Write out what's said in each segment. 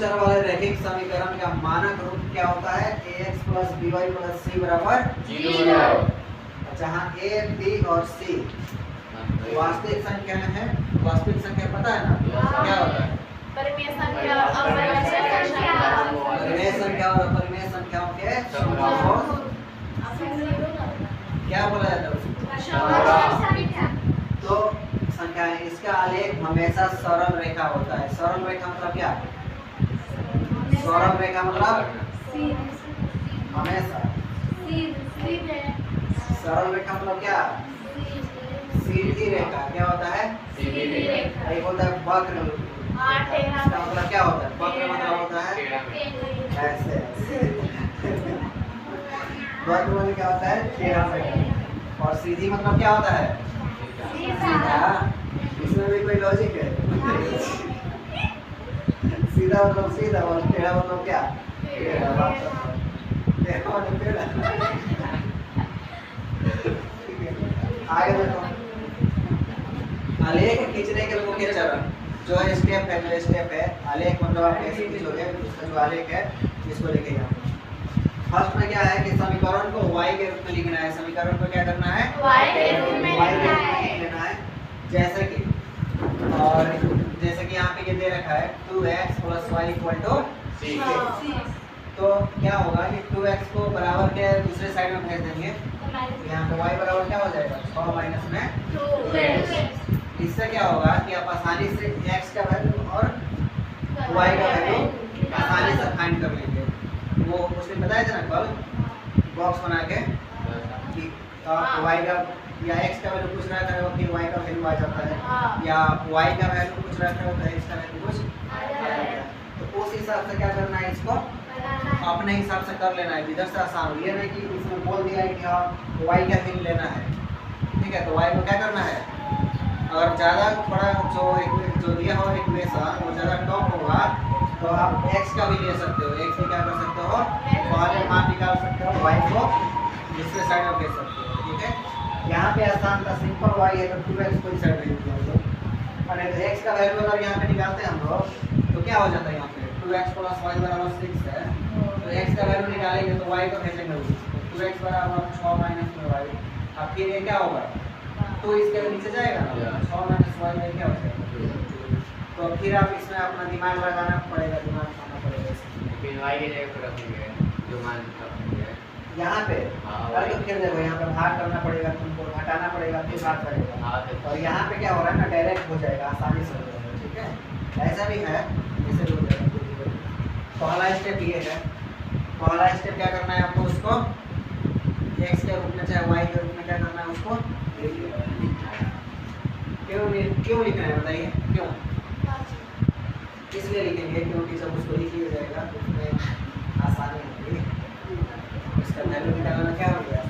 चर वाले रैखिक समीकरण का मानक रूप क्या होता है? ax + by + c बराबर 0। जहाँ a, b और c वास्तविक संख्या है। वास्तविक संख्या पता है ना क्या होता है? परिमेय संख्या परिमेय संख्या और अपरिमेय संख्याओं के समूह क्या बोला जाता है उसको? तो संख्या है। इसका आलेख हमेशा सरल रेखा होता है। सरल रेखा मतलब क्या? सरल रेखा मतलब हमेशा। सरल रेखा मतलब क्या? सीधी रेखा। क्या होता है? सीधी रेखा। एक होता है वक्र। इसका मतलब क्या होता है? वक्र मतलब होता है ऐसे। वक्र मतलब क्या होता है? टेढ़ा रेखा। और सीधी मतलब क्या होता है? सीधा। इसमें भी कोई लॉजिक है? सीधा मतलब सीधा और टेढ़ा मतलब क्या? टेढ़ा। टेढ़ा मतलब टेढ़ा। आगे देखो, आलेख खींचने के मुख्य चरण जो है स्टेप है। जो स्टेप है आलेख मतलब आप कैसे खींचोगे उसका जो आलेख है इसको लिखिएगा। फर्स्ट में क्या है कि समीकरण को y के रूप में लिखना है। समीकरण को क्या करना है? y के रूप में लिखना है। जैसे कि और जैसे कि यहाँ पे ये दे रखा है 2x + y = 6। तो क्या होगा कि 2x को बराबर के दूसरे साइड में भेज देंगे। यहाँ पे y बराबर क्या हो जाएगा? 6 माइनस में 2x। इससे क्या होगा कि आप आसानी से x का वैल्यू और y का वैल्यू आसानी से फाइंड कर लेंगे। वो उसने बताया था ना कल बॉक्स बना के कि आप y का या x का वैल्यू पूछ रहा था फिर y का वैल्यू आ जाता है, या y का वैल्यू पूछ रहा था तो x का वैल्यू कुछ आ जाता है। तो उस हिसाब से क्या करना है? इसको अपने हिसाब से कर लेना है। जिधर से आसान हो। ये नहीं कि उसने बोल दिया है कि हाँ y का वैल्यू लेना है, ठीक है? तो y को क्या करना है? अगर ज़्यादा थोड़ा जो दिया हो इक्वेशन वो ज़्यादा टॉप होगा तो आप x का भी ले सकते हो। x से क्या कर सकते हो? पहले मान निकाल सकते हो, y को दूसरे साइड में भेज सकते हो, ठीक है? यहाँ पे आसान था, सिंपल y है तो 2x को इस साइड भेज दिया हम लोग। और x का वैल्यू अगर यहाँ पे निकालते हैं हम लोग तो क्या हो जाता है? यहाँ पे 2x + y = 6 है तो x का वैल्यू निकालेंगे तो y को भेजेंगे उसको। 2x = 6 माइनस में y। अब फिर ये क्या होगा? तो इसके नीचे जाएगा ना 6 माइनस y में क्या हो जाएगा? तो फिर आप इसमें अपना दिमाग लगाना पड़ेगा, दिमाग लगाना पड़ेगा। फिर y की जगह पर रखेंगे जो मान रखेंगे यहाँ पे अरे फिर देखो यहाँ पे भाग करना पड़ेगा, तुमको हटाना पड़ेगा फिर भाग करेगा। और यहाँ पे क्या हो रहा है ना डायरेक्ट हो जाएगा, आसानी से हो जाएगा, ठीक है? ऐसा भी है जैसे भी हो जाएगा। पहला स्टेप ये है। पहला स्टेप क्या करना है आपको? उसको x के रूप में चाहे y के रूप में क्या करना है? उसको क्यों लिखना है बताइए? क्यों? इसलिए लिखेंगे क्योंकि जब उसको लिख लिया जाएगा तो उसमें आसानी होगी। इसका वैल्यू निकालना क्या हो गया?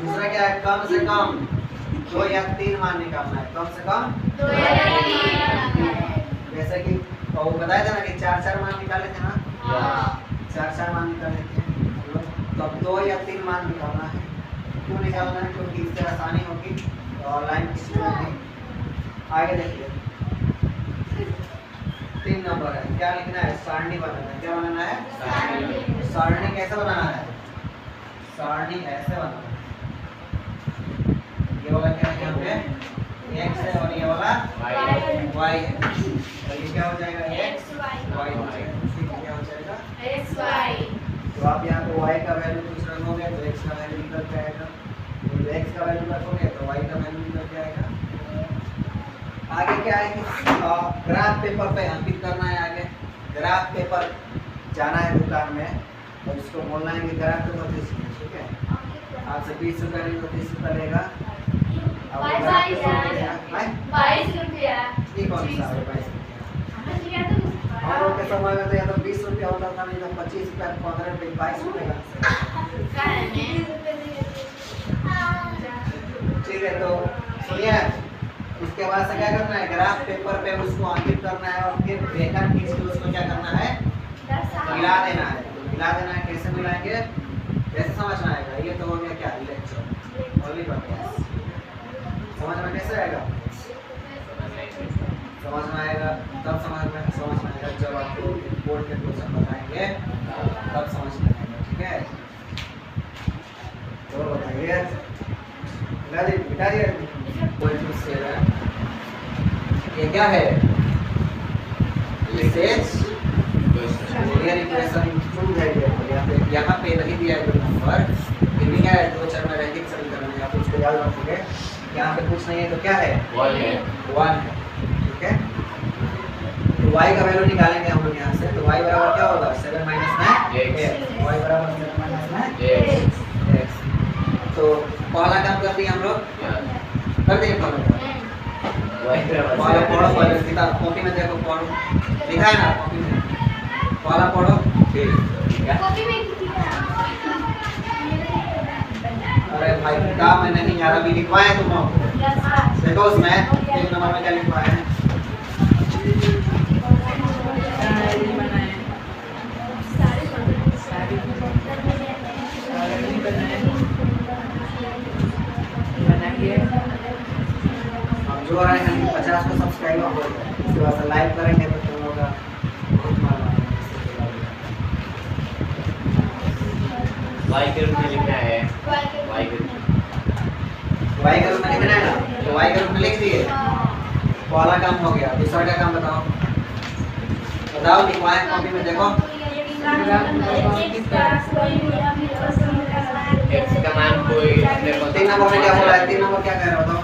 दूसरा क्या है? कम से कम 2 या 3 मान निकालना है। कम से कम 2 या 3। जैसे कि वो बताया था ना कि 4 मान निकाले थे ना? 4 मान निकाले थे। तो अब 2 या 3 मान निकालना है। क्यों निकालना है? क्योंकि इससे आसानी होगी ऑनलाइन किसी होगी। आगे देखिए 3 नंबर है। क्या लिखना है? सारणी बनाना है। क्या बनाना है? सारणी कैसे बनाना है? सारणी ऐसे बनाना है। ये वाला क्या है? यहाँ पे x है और ये वाला y है। और ये क्या हो जाएगा? x y हो जाएगा। ठीक है, क्या हो जाएगा? x y। तो आप यहाँ पे y का वैल्यू कुछ रखोगे तो x का वैल्यू निकल जाएगा। तो x का वैल्यू रखोगे तो y का वैल्यू निकल जाएगा। आगे क्या है कि ग्राफ पेपर पे अंकित करना है। आगे ग्राफ पेपर जाना है दुकान में और उसको बोलना है कि ग्राफ पेपर दीजिए, ठीक है? आपसे 20 रुपये नहीं तो 30 रुपये लेगा। 22 रुपया। ठीक कौन सा है? 22 रुपया। हम लोग के समय में तो या तो 20 रुपया होता था, नहीं तो 25 रुपया, 15 रुपये, 22 रुपये का। ठीक है, तो सुनिए उसके बाद से क्या करना है? ग्राफ पेपर पे उसको अंकित करना है और फिर रेखा खींच के उसको क्या करना है? मिला देना है। तो मिला देना है। कैसे मिलाएंगे? कैसे समझना आएगा? ये तो हो गया क्या? लेक्चर ओनली पढ़ते समझ में कैसे आएगा? समझ में आएगा तब समझ में आएगा जब आपको बोर्ड के क्वेश्चन बताएंगे तब समझ में आएगा, ठीक है। तो बताइए बता दिया ये क्या है, लीनियर इक्वेशन प्रूव है। यहाँ पे नहीं दिया है जो नंबर, फिर भी क्या है, दो चर में रैखिक समीकरण है, आप उसको याद रखोगे। यहाँ पे कुछ नहीं है तो क्या है, 1 है, ठीक है। तो y का वैल्यू निकालेंगे हम लोग यहाँ से, तो y बराबर क्या होगा, 7 माइनस में x, y बराबर 7 माइनस में x। तो पहला काम कर दिए हम लोग, कर दिए पहला पढ़ो, पहले किताब कॉपी में देखो, पढ़ो, लिखा है ना कॉपी में, पहला पढ़ो, ठीक है। अरे भाई किताब में नहीं यार, अभी लिखवाए तुम लोग, देखो उसमें 1 नंबर में क्या लिखवाए हैं। जो रहे हैं 50 को सब्सक्राइब हो गए, इसके बाद से लाइक करेंगे तो तुम लोग का बहुत मालूम है। y के रूप में लिखना है, y के रूप में लिखना है ना, तो y के रूप में लिख दिए, पहला काम हो गया। दूसरा क्या काम बताओ, बताओ लिखवाए कॉपी में, देखो x का मान कोई अपने 3 नंबर में क्या बोला है, 3 नंबर क्या कह रहा हो, बताओ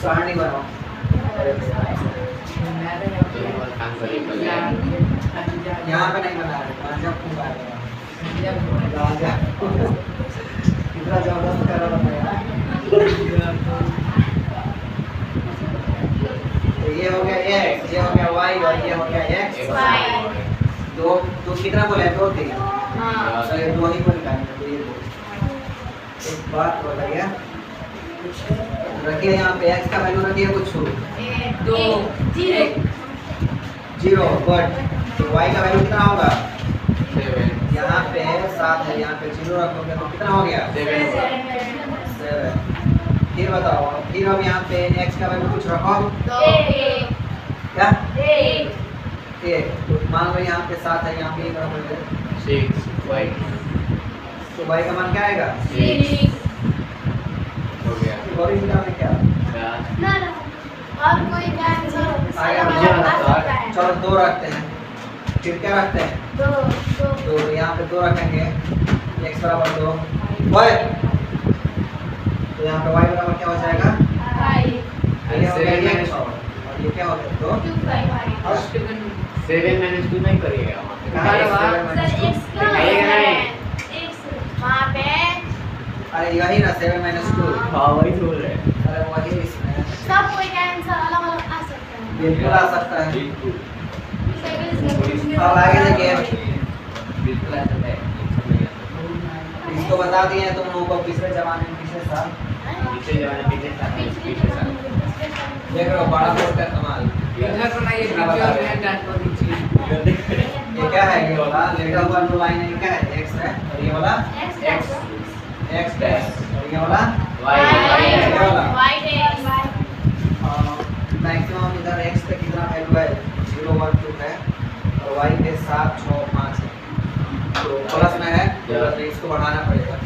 सारणी बनाओ। यहाँ पे नहीं बना रहे, जब खूब आएगा कितना जबरदस्त कर रहा है। तो ये हो गया x, ये हो गया y और ये हो गया x। दो दो कितना बोले, 2 3, चलिए 2 ही बोल निकालेंगे। तो ये एक बात बताइए, रखिए यहाँ पे x का वैल्यू रखिए कुछ 0, बट y का वैल्यू कितना होगा, 7, यहाँ पे 7 है, यहाँ पे 0 रखोगे तो कितना हो गया, 7। फिर बताओ, फिर अब यहाँ पे x का वैल्यू कुछ रखो, क्या 1, तो मान लो यहाँ पे 7 है, यहाँ पे 1 रखोगे 6y तो y का मान क्या आएगा, हो गया, और इसका में क्या और कोई आंसर आएगा। चलो 2 रखते हैं, फिर क्या रखते हैं, 2, यहाँ पे 2 रखेंगे, x बराबर 2, y, तो यहाँ पे y बराबर क्या हो जाएगा, ये हो गया x और ये क्या हो गया 2, 7 माइनस 2 नहीं करिएगा वहाँ पे अरे यही ना 7 माइनस 2, हाँ वही बोल रहे हैं, अरे वही इसमें सब कोई का आंसर अलग अलग आ सकता है। बिल्कुल आ सकता है। बिल्कुल अब आगे देखिए, बिल्कुल आ सकता है, इसको बता दिए हैं तुम लोगों को पिछले जमाने में, पिछले साल पीछे जमाने पीछे साल देख रहे हो, बड़ा बोर्ड का कमाल। ये क्या है, ये वाला लेटर हुआ नो लाइन है, क्या है x है, और ये वाला x डैश, और ये वाला मैक्सिमम इधर x पे कितना वैल्यू है, 0 1 2 है, और y पे 7 6 5 है, तो प्लस में है तो इसको बढ़ाना पड़ेगा,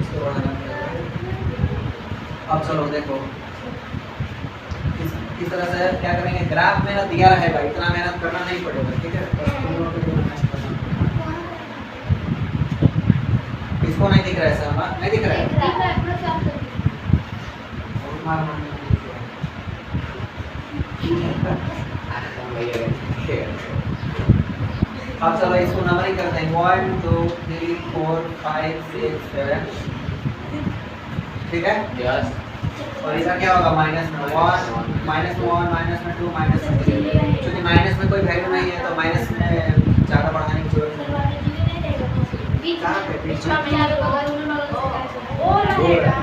इसको बढ़ाना पड़ेगा। अब चलो देखो इस तरह से क्या करेंगे, ग्राफ में ना दिया रहेगा, इतना मेहनत करना नहीं पड़ेगा, ठीक है। बस तुम लोगों को मेहनत करना। इसको नहीं दिख रहा है सर, नहीं दिख रहा है, अब चलो इसको नंबरिंग करते हैं, 1 2 3 4 5 6 7, ठीक है। यस, और इसका क्या होगा, -1 -1 -2 -3, क्योंकि माइनस में कोई वैल्यू नहीं है तो माइनस में ज़्यादा बढ़ाने की जरूरत नहीं। कहाँ पे बीच में,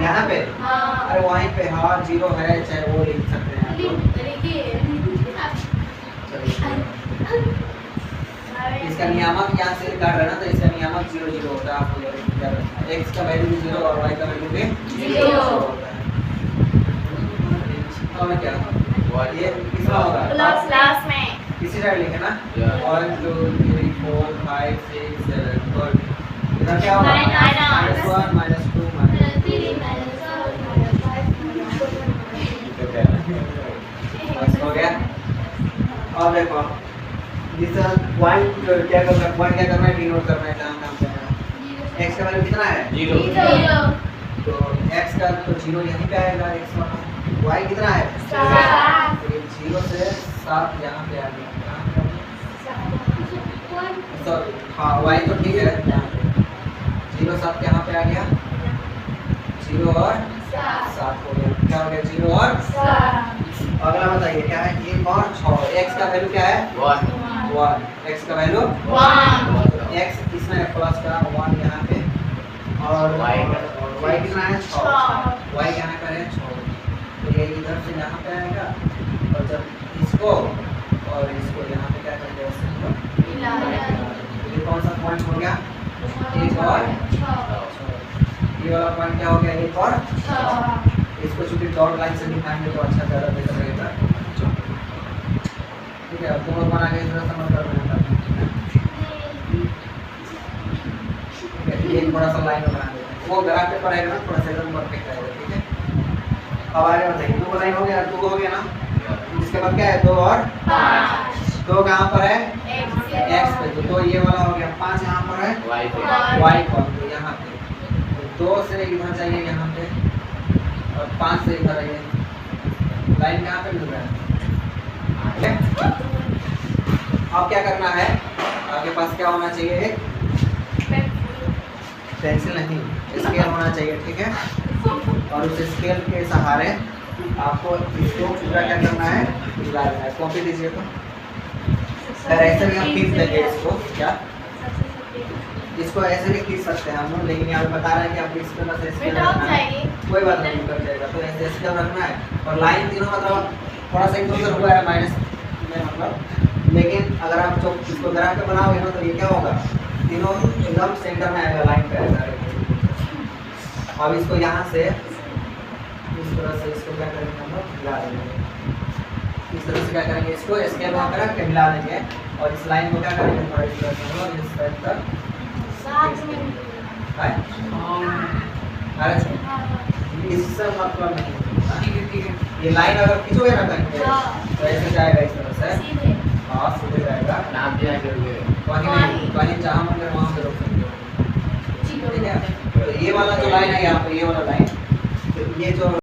यहाँ पे, अरे वहीं पे हाँ 0 है, चाहे वो लिख सकते हैं इसका नियामक यहाँ से काट रहे हैं ना, तो इसका नियामक 0 0 होता है, आपको याद रखना है। x का वैल्यू भी 0 और y का वैल्यू भी 0 होता है। और क्या ये कितना होगा क्लास में किसी साइड लिखे ना Yeah. 1 2 3 4 5 6 7 गुड इधर क्या होगा Minus -1 -2 -3 बस हो गया। और देखो इस पॉइंट क्या करना है, पॉइंट क्या करना है, डिनोट करना है, काम काम करना है। x का वैल्यू कितना है 0 तो x का तो 0 यहीं पे आएगा, x वाला y कितना है सात। तो ये 0 से 7 यहाँ पे आ गया, यहाँ पे आ गया। सॉरी हाँ y तो ठीक है यहाँ पे 0 7 यहाँ पे आ गया, 0 और 7 हो गया, क्या हो गया 0 और अगला बताइए क्या है 1 और 6, x का वैल्यू क्या है 1, x का वैल्यू x किसमें है प्लस का 1 यहाँ पे और y कितना है 6, y यहाँ पर है 6 तो ये इधर से यहाँ पे आएगा और जब इसको और इसको यहाँ पे क्या करेंगे ये कौन सा पॉइंट हो गया 1 और ये वाला पॉइंट क्या हो गया 1 और इसको चूंकि डॉट लाइन से दिखाएंगे तो अच्छा ज़्यादा बेहतर रहेगा। ठीक है अब तुम लोग बना के इस तरह समझ कर देना ठीक है एक बड़ा सा लाइन बना देते हैं वो ग्राफ पे पड़ेगा ना थोड़ा सा एकदम परफेक्ट आएगा। ठीक है अब आगे बताइए 2 लाइन हो गया 2 हो गया ना इसके बाद क्या है 2 और 5 2 कहाँ पर है x पे तो ये वाला हो गया 5 यहाँ पर है y पर तो यहाँ पे 2 से इधर चाहिए यहाँ पे और 5 से इधर आइए लाइन कहाँ पे मिल रहा है अब क्या करना है आपके पास क्या होना चाहिए एक पेंसिल नहीं स्केल होना चाहिए ठीक है और उस स्केल के सहारे आपको इसको पूरा क्या करना है मिला देना है। कॉपी दीजिए तो सर ऐसे भी हम खींच देंगे इसको क्या इसको ऐसे भी खींच सकते हैं हम लोग लेकिन यहाँ पे बता रहे हैं कि आपको इस तरह से स्केल रखना है कोई बात नहीं कर जाएगा तो ऐसे स्केल रखना है और लाइन तीनों मतलब थोड़ा सा इधर उधर हुआ है माइनस में मतलब लेकिन अगर आप जो इसको ग्राफ पे बनाओगे ना तो ये क्या होगा तीनों एकदम सेंटर में आएगा लाइन पे आएगा। अब इसको यहाँ से इस तरह से इसको क्या करेंगे हम लोग मिला देंगे इस तरह से क्या करेंगे इसको स्केल वहाँ पे रख के मिला देंगे और इस लाइन को क्या करेंगे थोड़ा इस तरह से हम लोग इस साइड तक इससे मतलब नहीं ये लाइन अगर खींचोगे ना कहीं तो ऐसे जाएगा इस तरह से हाँ सीधे जाएगा नाम दिया करोगे कहीं जहाँ मन करे वहाँ पे रोक सकते हो ठीक है। तो ये वाला जो लाइन है यहाँ पे ये वाला लाइन तो ये जो